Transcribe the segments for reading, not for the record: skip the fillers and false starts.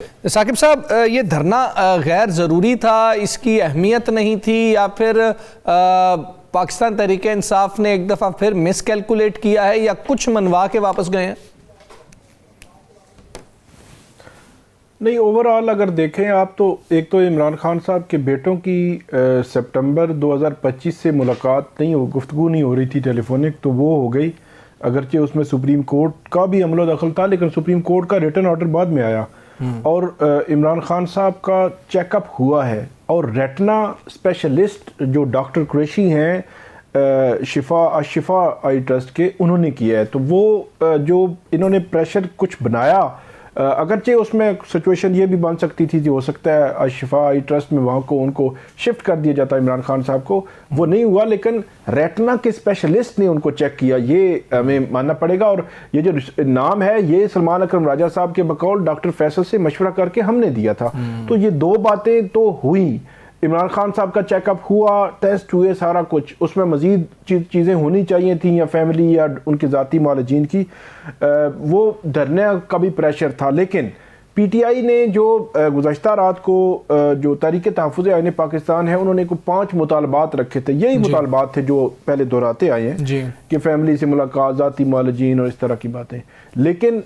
साकिब साहब, ये धरना गैर ज़रूरी था, इसकी अहमियत नहीं थी, या फिर पाकिस्तान तहरीके इंसाफ ने एक दफ़ा फिर मिसकैलकुलेट किया है, या कुछ मनवा के वापस गए हैं? नहीं, ओवरऑल अगर देखें आप तो एक तो इमरान खान साहब के बेटों की सितंबर 2025 से मुलाकात नहीं हो, गुफ्तगू नहीं हो रही थी टेलीफोनिक, तो वो हो गई। अगरचे उसमें सुप्रीम कोर्ट का भी अमलो दखल था, लेकिन सुप्रीम कोर्ट का रिटर्न ऑर्डर बाद में आया और इमरान खान साहब का चेकअप हुआ है। और रेटिना स्पेशलिस्ट जो डॉक्टर कुरैशी हैं शिफा आई ट्रस्ट के, उन्होंने किया है। तो वो जो इन्होंने प्रेशर कुछ बनाया, अगरचे उसमें सिचुएशन ये भी बन सकती थी कि हो सकता है शिफा आई ट्रस्ट में वहाँ को उनको शिफ्ट कर दिया जाता इमरान खान साहब को, वो नहीं हुआ। लेकिन रेटिना के स्पेशलिस्ट ने उनको चेक किया, ये हमें मानना पड़ेगा। और ये जो नाम है, ये सलमान अकरम राजा साहब के बकौल डॉक्टर फैसल से मशवरा करके हमने दिया था। तो ये दो बातें तो हुई। इमरान खान साहब का चेकअप हुआ, टेस्ट हुए, सारा कुछ, उसमें मज़ीद चीज़ें होनी चाहिए थी, या फैमिली या उनके ज़ाती मालिजीन की, वो धरने का भी प्रेशर था। लेकिन पीटीआई ने जो गुज़श्ता रात को जो तहरीक तहफ़्फ़ुज़ आईन पाकिस्तान है, उन्होंने को 5 मुतालबात रखे थे। यही मुतालबात थे जो पहले दोहराते आए हैं कि फैमिली से मुलाकात, ज़ाती मालिजीन और इस तरह की बातें। लेकिन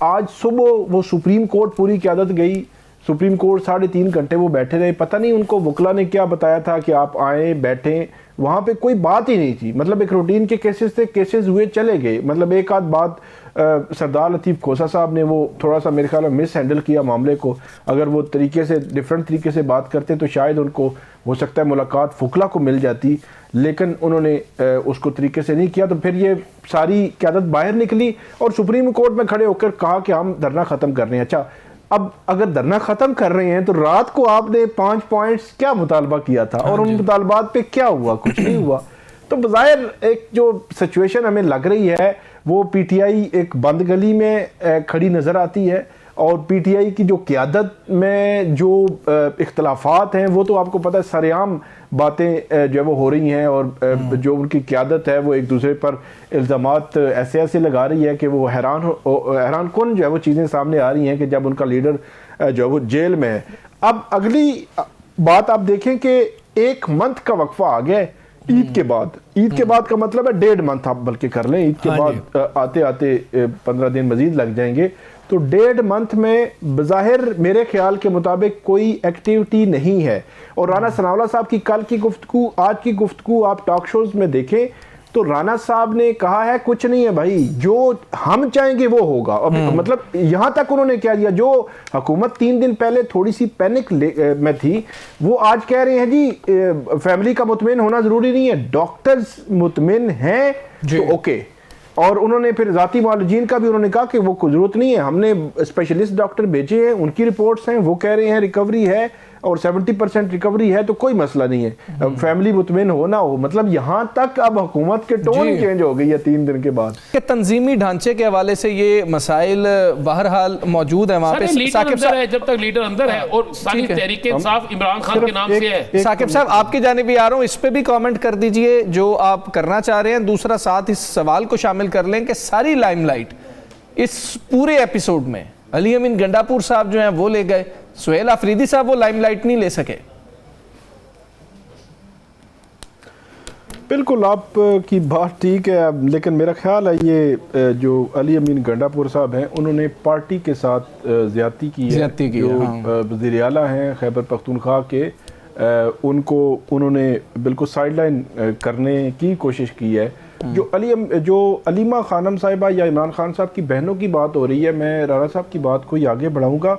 आज सुबह वो सुप्रीम कोर्ट पूरी क़यादत गई, सुप्रीम कोर्ट 3.5 घंटे वो बैठे रहे। पता नहीं उनको वकला ने क्या बताया था कि आप आए बैठें, वहाँ पे कोई बात ही नहीं थी। मतलब एक रूटीन के केसेस थे, केसेस हुए चले गए। मतलब एक आध बात सरदार लतीफ़ खोसा साहब ने वो थोड़ा सा मेरे ख्याल में मिस हैंडल किया मामले को। अगर वो तरीके से डिफरेंट तरीके से बात करते तो शायद उनको हो सकता है मुलाकात फुकला को मिल जाती, लेकिन उन्होंने उसको तरीके से नहीं किया। तो फिर ये सारी क़यादत बाहर निकली और सुप्रीम कोर्ट में खड़े होकर कहा कि हम धरना ख़त्म कर रहे हैं। अच्छा, अब अगर धरना ख़त्म कर रहे हैं तो रात को आपने 5 पॉइंट्स क्या मुतालबा किया था और उन मुतालबात पे क्या हुआ? कुछ नहीं हुआ। तो बज़ाहिर एक जो सिचुएशन हमें लग रही है, वो पीटीआई एक बंद गली में खड़ी नज़र आती है। और पीटीआई की जो क़यादत में जो इख्तलाफात हैं, वो तो आपको पता है सरेआम बातें जो है वो हो रही हैं। और जो उनकी क़यादत है वो एक दूसरे पर इल्ज़ामात ऐसे ऐसे लगा रही है कि वो हैरान कौन जो है वो चीज़ें सामने आ रही हैं कि जब उनका लीडर जो है वो जेल में है। अब अगली बात आप देखें कि 1 मंथ का वक्फा आ गया है ईद के बाद। ईद के बाद का मतलब है 1.5 मंथ आप बल्कि कर लें, ईद के बाद आते आते 15 दिन मजीद लग जाएंगे। तो 1.5 मंथ में बज़ाहिर मेरे ख्याल के मुताबिक कोई एक्टिविटी नहीं है। और राना सनाउल्लाह साहब की कल की गुफ्तगू, आज की गुफ्तगू आप टॉक शोज़ में देखें तो राना साहब ने कहा है कुछ नहीं है भाई, जो हम चाहेंगे वो होगा। मतलब यहाँ तक उन्होंने क्या दिया, जो हुकूमत 3 दिन पहले थोड़ी सी पैनिक में थी, वो आज कह रहे हैं जी फैमिली का मुतमिन होना ज़रूरी नहीं है, डॉक्टर्स मुतमिन हैं तो ओके। और उन्होंने फिर ज़ाती मालिजीन का भी उन्होंने कहा कि वो कोई ज़रूरत नहीं है, हमने स्पेशलिस्ट डॉक्टर भेजे हैं, उनकी रिपोर्ट्स हैं, वो कह रहे हैं रिकवरी है और 70% रिकवरी है, तो कोई मसला नहीं है, फैमिली मुतमिन हो ना हो। मतलब यहाँ तक अब हुकूमत के टोन चेंज हो गई है 3 दिन के बाद। तंजीमी ढांचे के हवाले से ये मसाइल बहरहाल मौजूद है वहाँ पे। साकिब साहब, जब तक लीडर अंदर है और सारी तहरीक इंसाफ इमरान खान के नाम से है। साकिब साहब, आपकी जानिब भी आ रहा हूँ, इस पे भी कमेंट कर दीजिए जो आप करना चाह रहे हैं। दूसरा साथ इस सवाल को शामिल कर लें कि सारी लाइमलाइट इस पूरे एपिसोड में अली अमीन गंडापुर साहब जो हैं वो ले गए, सुहेल अफरीदी साहब वो लाइमलाइट नहीं ले सके। बिल्कुल आपकी बात ठीक है, लेकिन मेरा ख्याल है ये जो अली अमीन गंडापुर साहब हैं, उन्होंने पार्टी के साथ ज़्यादती की है। जो वज़ीर आला हैं खैबर पख्तूनख्वा के, उनको उन्होंने बिल्कुल साइडलाइन करने की कोशिश की है। जो अलीमा खानम साहिबा या इमरान खान साहब की बहनों की बात हो रही है, मैं राना साहब की बात को आगे बढ़ाऊंगा।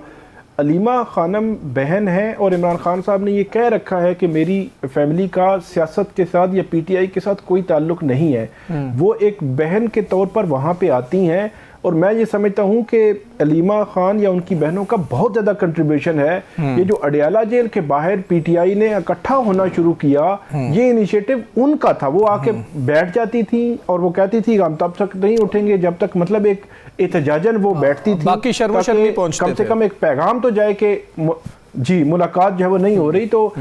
अलीमा खानम बहन है और इमरान खान साहब ने ये कह रखा है कि मेरी फैमिली का सियासत के साथ या पीटीआई के साथ कोई ताल्लुक नहीं है, वो एक बहन के तौर पर वहाँ पे आती हैं। और मैं ये समझता हूँ कि अलीमा खान या उनकी बहनों का बहुत ज़्यादा कंट्रीब्यूशन है। ये जो अडियाला जेल के बाहर पीटीआई ने इकट्ठा होना शुरू किया, ये इनिशिएटिव उनका था। वो आके बैठ जाती थी और वो कहती थी हम तब तक नहीं उठेंगे जब तक, मतलब एक एहतजाजन वो बैठती थी, बाकी कम से कम एक पैगाम तो जाए कि जी मुलाकात जो है वो नहीं हो रही। तो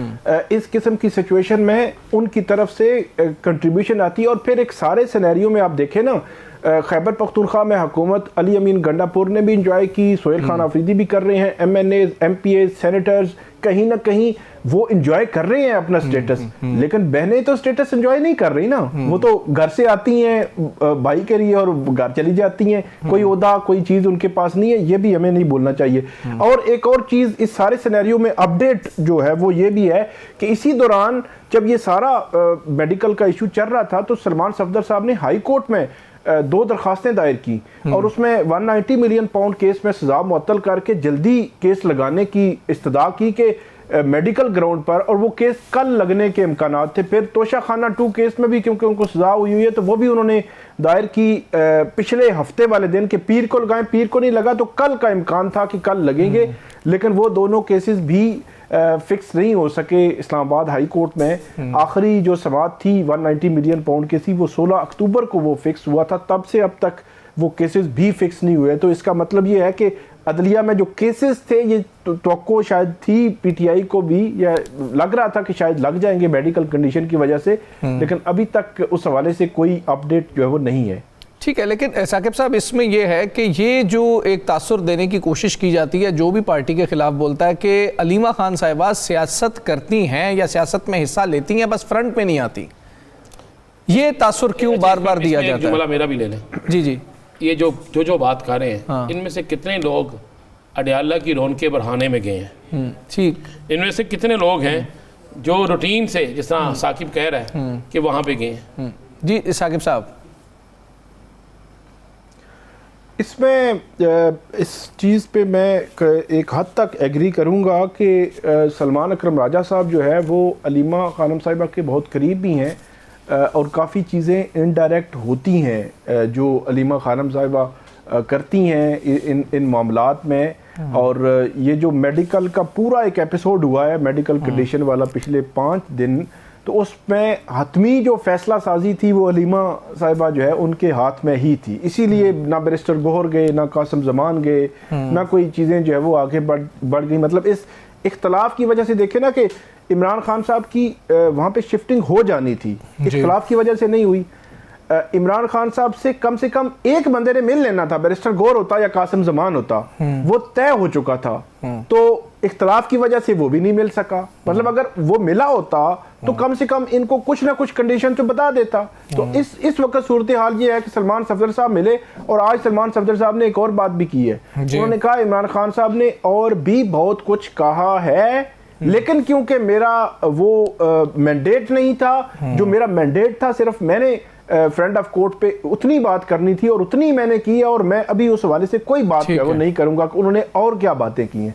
इस किस्म की सिचुएशन में उनकी तरफ से कंट्रीब्यूशन आती है। और फिर एक सारे सिनेरियो में आप देखें ना, खैबर पख्तूनख्वा में हुकूमत अली अमीन गंडापुर ने भी इंजॉय की, सोहेल खान आफरीदी भी कर रहे हैं, MNAs, MPAs, सेनेटर्स कहीं ना कहीं वो इंजॉय कर रहे हैं अपना स्टेटस, लेकिन बहनें तो स्टेटस इंजॉय नहीं कर रही ना, वो तो घर से आती हैं भाई के लिए और घर चली जाती हैं, कोई ओहदा कोई चीज़ उनके पास नहीं है, ये भी हमें नहीं भूलना चाहिए। और एक और चीज़ इस सारे सिनेरियो में अपडेट जो है वो ये भी है कि इसी दौरान जब ये सारा मेडिकल का इशू चल रहा था तो सलमान सफदर साहब ने हाई कोर्ट में 2 दरखास्तें दायर की और उसमें 190 मिलियन पाउंड केस में सजा मुअत्तल करके जल्दी केस लगाने की इस्तदा की कि मेडिकल ग्राउंड पर, और वो केस कल लगने के इम्कानात थे। फिर तोशा खाना 2 केस में भी क्योंकि उनको सजा हुई है तो वो भी उन्होंने दायर की पिछले हफ्ते वाले दिन के पीर को लगाएं, पीर को नहीं लगा तो कल का इम्कान था कि कल लगेंगे, लेकिन वो दोनों केसेस भी फिक्स नहीं हो सके इस्लामाबाद हाई कोर्ट में। आखिरी जो समाअत थी 190 मिलियन पाउंड की थी वो 16 अक्टूबर को वो फिक्स हुआ था, तब से अब तक वो केसेस भी फिक्स नहीं हुए। तो इसका मतलब ये है कि अदलिया में जो केसेस थे ये तवक्को शायद थी पीटीआई को भी, या लग रहा था कि शायद लग जाएंगे मेडिकल कंडीशन की वजह से, लेकिन अभी तक उस हवाले से कोई अपडेट जो है वो नहीं है। ठीक है, लेकिन साकिब साहब इसमें यह है कि ये जो एक तासुर देने की कोशिश की जाती है, जो भी पार्टी के खिलाफ बोलता है कि अलीमा खान साहिबा सियासत करती हैं या सियासत में हिस्सा लेती हैं, बस फ्रंट में नहीं आती, ये तासुर क्यों बार बार दिया जाता है? जुमला मेरा भी ले लें। जी जी, ये जो बात कर रहे हैं, हाँ। इनमें से कितने लोग अडयाला की रौनकें बढ़ाने में गए हैं? ठीक, इनमें से कितने लोग हैं जो रूटीन से, जिस तरह साकिब कह रहा है कि वहाँ पे गए हैं? जी साकिब साहब, इसमें इस चीज़ पे मैं एक हद तक एग्री करूँगा कि सलमान अकरम राजा साहब जो है वो अलीमा खानम साहिबा के बहुत करीब भी हैं, और काफ़ी चीज़ें इनडायरेक्ट होती हैं जो अलीमा खानम साहिबा करती हैं इन मामलात में। और ये जो मेडिकल का पूरा एक एपिसोड हुआ है मेडिकल कंडीशन वाला पिछले 5 दिन, तो उसमें हतमी जो फैसला साजी थी वो अलीमा साहिबा जो है उनके हाथ में ही थी, इसीलिए ना बैरिस्टर गोहर गए, ना कासिम जमान गए, ना कोई चीज़ें जो है वो आगे बढ़ गई। मतलब इस इख्तलाफ की वजह से देखे ना कि इमरान खान साहब की वहाँ पे शिफ्टिंग हो जानी थी, इख्तलाफ की वजह से नहीं हुई। इमरान खान साहब से कम एक बंदे ने मिल लेना था, बैरिस्टर गौर होता या कासिम जमान होता, वो तय हो चुका था, तो इख्तलाफ की वजह से वो भी नहीं मिल सका। मतलब अगर वो मिला होता तो कम से कम इनको कुछ ना कुछ कंडीशन तो बता देता। तो इस वक्त सूरत हाल ये है कि सलमान सफदर साहब मिले, और आज सलमान सफदर साहब ने एक और बात भी की है, उन्होंने कहा इमरान खान साहब ने और भी बहुत कुछ कहा है, लेकिन क्योंकि मेरा वो मैंडेट नहीं था, जो मेरा मैंडेट था सिर्फ मैंने फ्रेंड ऑफ कोर्ट पे उतनी बात करनी थी और उतनी मैंने की है, और मैं अभी उस हवाले से कोई बात वो नहीं करूंगा कि उन्होंने और क्या बातें की हैं।